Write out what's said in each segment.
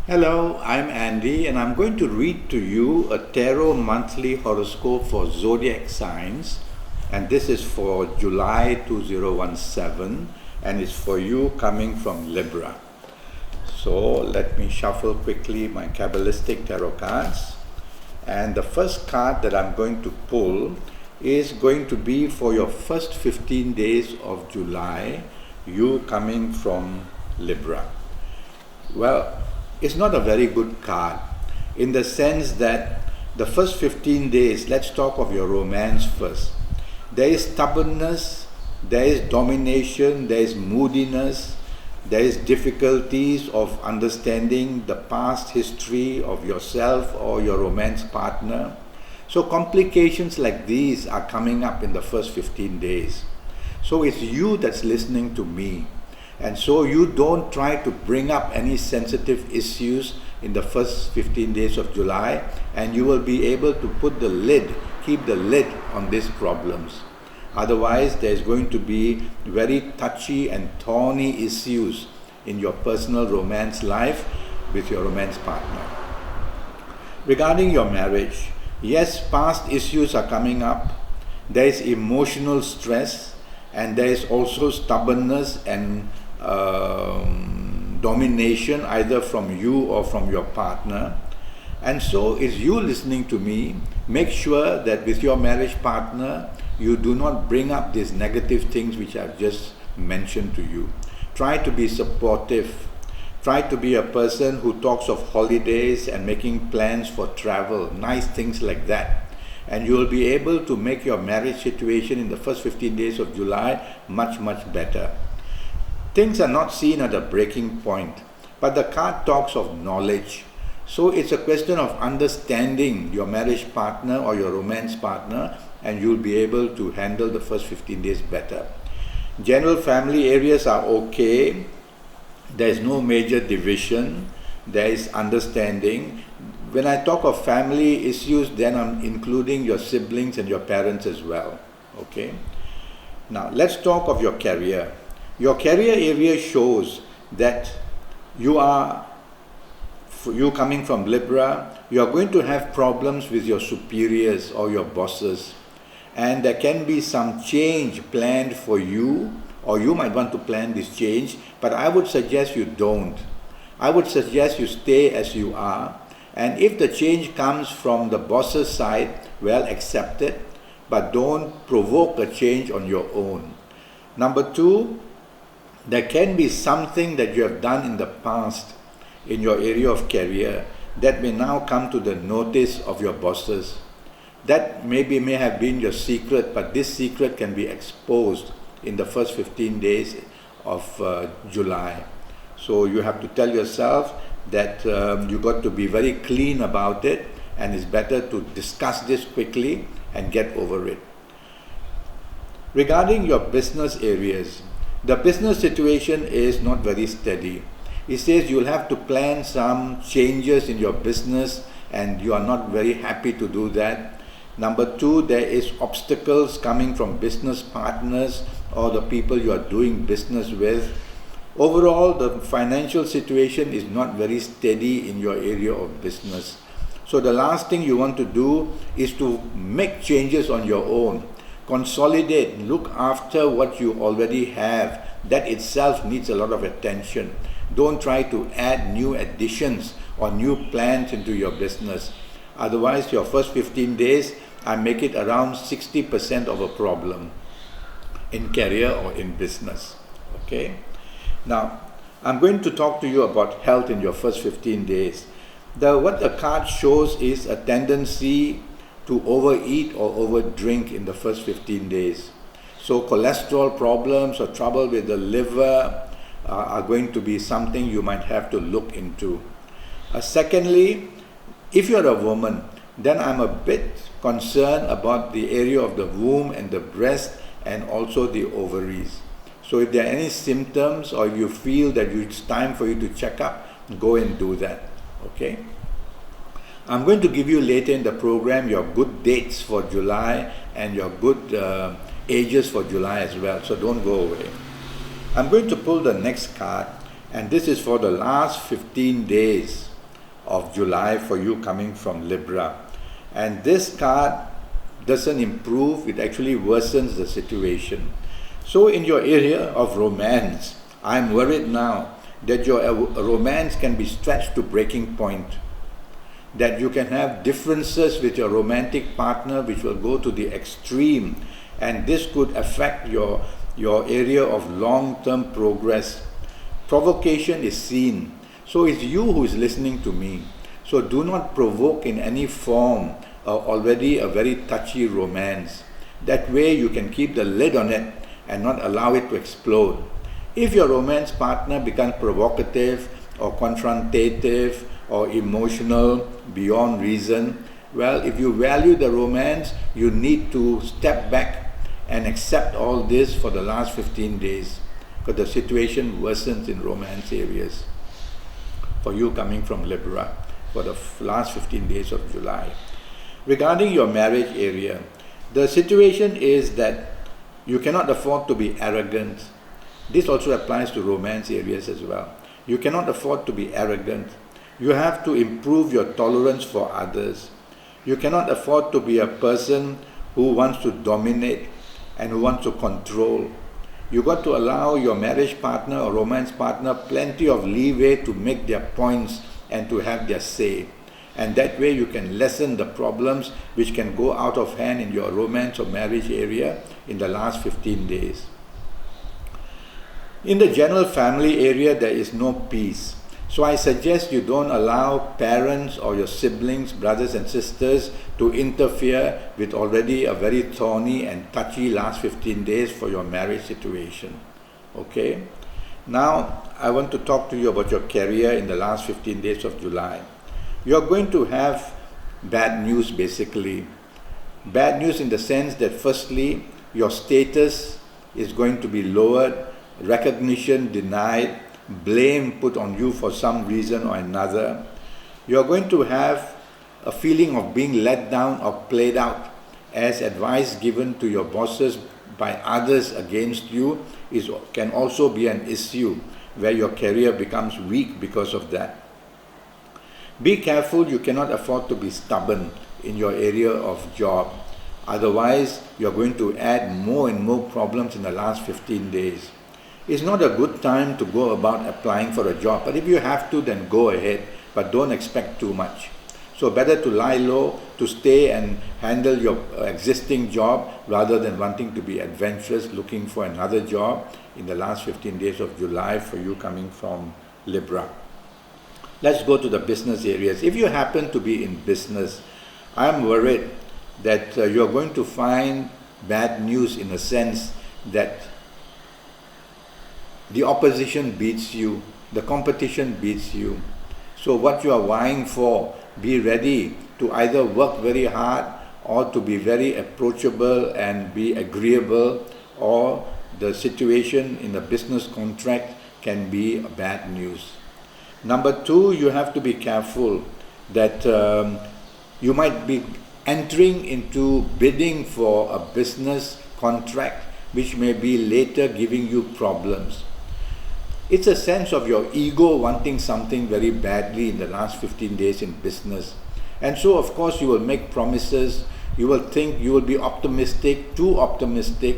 Hello, I'm Andy, and I'm going to read to you a tarot monthly horoscope for Zodiac signs. And this is for July 2017, and it's for you coming from Libra. So let me shuffle quickly my Kabbalistic tarot cards. And the first card that I'm going to pull is going to be for your first 15 days of July, you coming from Libra. Well, it's not a very good card in the sense that the first 15 days, let's talk of your romance first. There is stubbornness, there is domination, there is moodiness, there is difficulties of understanding the past history of yourself or your romance partner. So complications like these are coming up in the first 15 days. So it's you that's listening to me. And so you don't try to bring up any sensitive issues in the first 15 days of July, and you will be able to keep the lid on these problems. Otherwise, there's going to be very touchy and thorny issues in your personal romance life with your romance partner. Regarding your marriage, yes, past issues are coming up. There is emotional stress, and there is also stubbornness and domination either from you or from your partner. And so it's you listening to me. Make sure that with your marriage partner you do not bring up these negative things which I've just mentioned to you. Try to be supportive. Try to be a person who talks of holidays and making plans for travel, nice things like that. And you will be able to make your marriage situation in the first 15 days of July much better. Things are not seen at a breaking point, but the card talks of knowledge. So it's a question of understanding your marriage partner or your romance partner, and you'll be able to handle the first 15 days better. General family areas are okay. There is no major division. There is understanding. When I talk of family issues, then I'm including your siblings and your parents as well. Okay. Now let's talk of your career. Your career area shows that you coming from Libra, you are going to have problems with your superiors or your bosses, and there can be some change planned for you, or you might want to plan this change, but I would suggest you don't. I would suggest you stay as you are, and if the change comes from the boss's side, well, accept it, but don't provoke a change on your own. Number two, there can be something that you have done in the past in your area of career that may now come to the notice of your bosses. That may have been your secret, but this secret can be exposed in the first 15 days of July. So you have to tell yourself that you got to be very clean about it, and it's better to discuss this quickly and get over it. Regarding your business areas, the business situation is not very steady. It says you'll have to plan some changes in your business, and you are not very happy to do that. Number two, there is obstacles coming from business partners or the people you are doing business with. Overall, the financial situation is not very steady in your area of business. So the last thing you want to do is to make changes on your own. Consolidate, look after what you already have. That itself needs a lot of attention. Don't try to add new additions or new plans into your business. Otherwise, your first 15 days, I make it around 60% of a problem in career or in business. Okay? Now, I'm going to talk to you about health in your first 15 days. What the card shows is a tendency to overeat or overdrink in the first 15 days. So cholesterol problems or trouble with the liver are going to be something you might have to look into. Secondly, if you're a woman, then I'm a bit concerned about the area of the womb and the breast and also the ovaries. So if there are any symptoms or if you feel that it's time for you to check up, go and do that. Okay? I'm going to give you later in the program your good dates for July and your good ages for July as well, so don't go away. I'm going to pull the next card, and this is for the last 15 days of July for you coming from Libra. And this card doesn't improve, it actually worsens the situation. So in your area of romance, I'm worried now that your romance can be stretched to breaking point, that you can have differences with your romantic partner which will go to the extreme, and this could affect your area of long-term progress. Provocation is seen. So it's you who is listening to me. So do not provoke in any form already a very touchy romance. That way you can keep the lid on it and not allow it to explode. If your romance partner becomes provocative or confrontative or emotional beyond reason, well, if you value the romance, you need to step back and accept all this for the last 15 days, because the situation worsens in romance areas for you coming from Libra for the last 15 days of July. Regarding your marriage area, the situation is that you cannot afford to be arrogant. This also applies to romance areas as well. You cannot afford to be arrogant. You have to improve your tolerance for others. You cannot afford to be a person who wants to dominate and who wants to control. You got to allow your marriage partner or romance partner plenty of leeway to make their points and to have their say. And that way you can lessen the problems which can go out of hand in your romance or marriage area in the last 15 days. In the general family area, there is no peace. So I suggest you don't allow parents or your siblings, brothers and sisters to interfere with already a very thorny and touchy last 15 days for your marriage situation. Okay? Now, I want to talk to you about your career in the last 15 days of July. You're going to have bad news basically. Bad news in the sense that firstly, your status is going to be lowered, recognition denied, blame put on you for some reason or another. You're going to have a feeling of being let down or played out, as advice given to your bosses by others against you can also be an issue where your career becomes weak because of that. Be careful, you cannot afford to be stubborn in your area of job. Otherwise, you're going to add more and more problems in the last 15 days. It's not a good time to go about applying for a job, but if you have to, then go ahead, but don't expect too much. So better to lie low, to stay and handle your existing job rather than wanting to be adventurous, looking for another job in the last 15 days of July for you coming from Libra. Let's go to the business areas. If you happen to be in business, I'm worried that you're going to find bad news in a sense that the opposition beats you, the competition beats you. So what you are vying for, be ready to either work very hard or to be very approachable and be agreeable, or the situation in the business contract can be bad news. Number two, you have to be careful that you might be entering into bidding for a business contract which may be later giving you problems. It's a sense of your ego wanting something very badly in the last 15 days in business. And so, of course, you will make promises, you will think, you will be optimistic, too optimistic,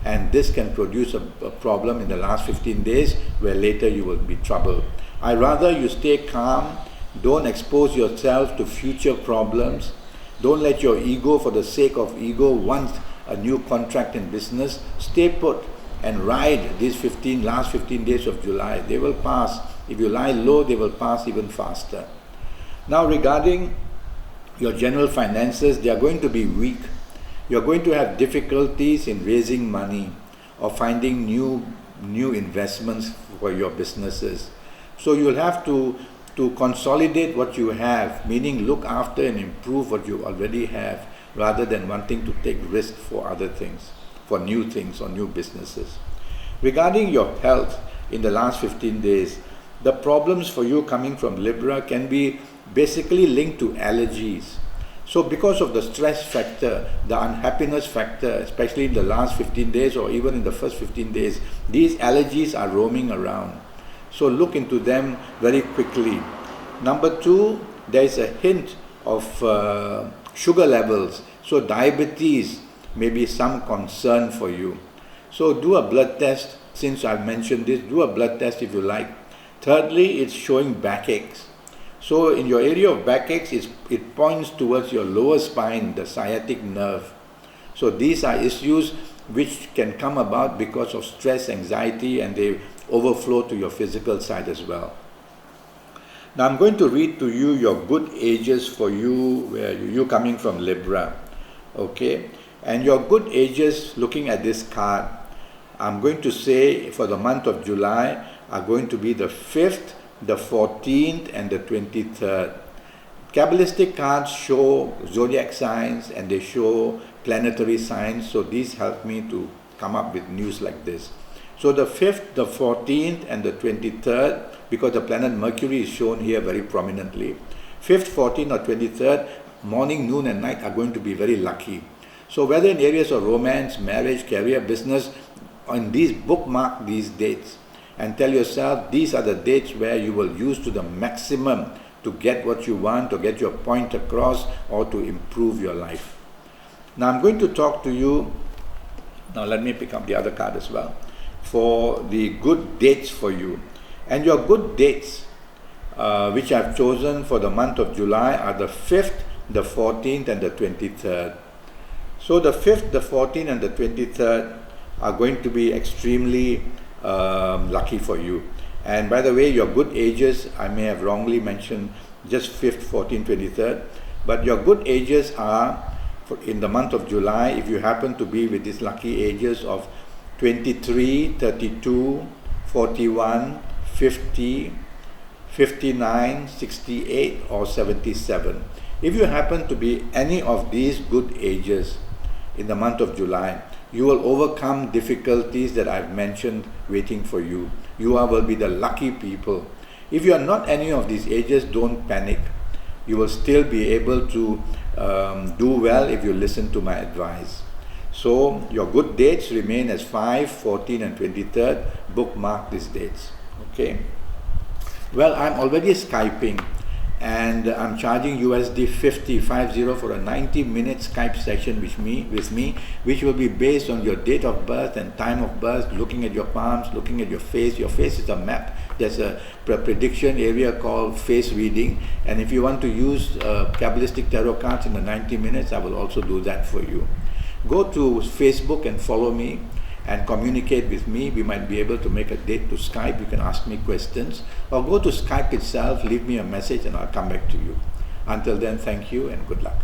and this can produce a problem in the last 15 days where later you will be troubled. I rather you stay calm, don't expose yourself to future problems, don't let your ego, for the sake of ego, want a new contract in business. Stay put and ride these last 15 days of July. They will pass. If you lie low, they will pass even faster. Now regarding your general finances, they are going to be weak. You're going to have difficulties in raising money or finding new investments for your businesses. So you'll have to consolidate what you have, meaning look after and improve what you already have, rather than wanting to take risk for other things, for new things or new businesses. Regarding your health in the last 15 days, the problems for you coming from Libra can be basically linked to allergies. So because of the stress factor, the unhappiness factor, especially in the last 15 days or even in the first 15 days, these allergies are roaming around. So look into them very quickly. Number 2, there is a hint of sugar levels. So diabetes may be some concern for you. So do a blood test. Since I've mentioned this, do a blood test if you like. Thirdly, it's showing backaches. So in your area of backaches, it points towards your lower spine, the sciatic nerve. So these are issues which can come about because of stress, anxiety, and they overflow to your physical side as well. Now I'm going to read to you your good ages for you, where you coming from Libra, okay? And your good ages, looking at this card, I'm going to say for the month of July are going to be the 5th, the 14th, and the 23rd. Kabbalistic cards show zodiac signs and they show planetary signs, so these help me to come up with news like this. So the 5th, the 14th, and the 23rd, because the planet Mercury is shown here very prominently. 5th, 14th, or 23rd, morning, noon, and night are going to be very lucky. So whether in areas of romance, marriage, career, business, on these, bookmark these dates and tell yourself these are the dates where you will use to the maximum to get what you want, to get your point across, or to improve your life. Now I'm going to talk to you, now let me pick up the other card as well, for the good dates for you. And your good dates, which I've chosen for the month of July, are the 5th, the 14th, and the 23rd. So the 5th, the 14th, and the 23rd are going to be extremely lucky for you. And by the way, your good ages, I may have wrongly mentioned just 5th, 14th, 23rd, but your good ages are, in the month of July, if you happen to be with these lucky ages of 23, 32, 41, 50, 59, 68, or 77. If you happen to be any of these good ages in the month of July, you will overcome difficulties that I've mentioned waiting for you. You will be the lucky people. If you are not any of these ages, don't panic. You will still be able to do well if you listen to my advice. So your good dates remain as 5, 14, and 23rd. Bookmark these dates. Okay. Well, I'm already Skyping, and I'm charging USD 50 for a 90-minute Skype session with me, which will be based on your date of birth and time of birth, looking at your palms, looking at your face. Your face is a map. There's a prediction area called face reading, and if you want to use Kabbalistic tarot cards in the 90 minutes, I will also do that for you. Go to Facebook and follow me and communicate with me. We might be able to make a date to Skype. You can ask me questions, or go to Skype itself, leave me a message, and I'll come back to you. Until then, thank you and good luck.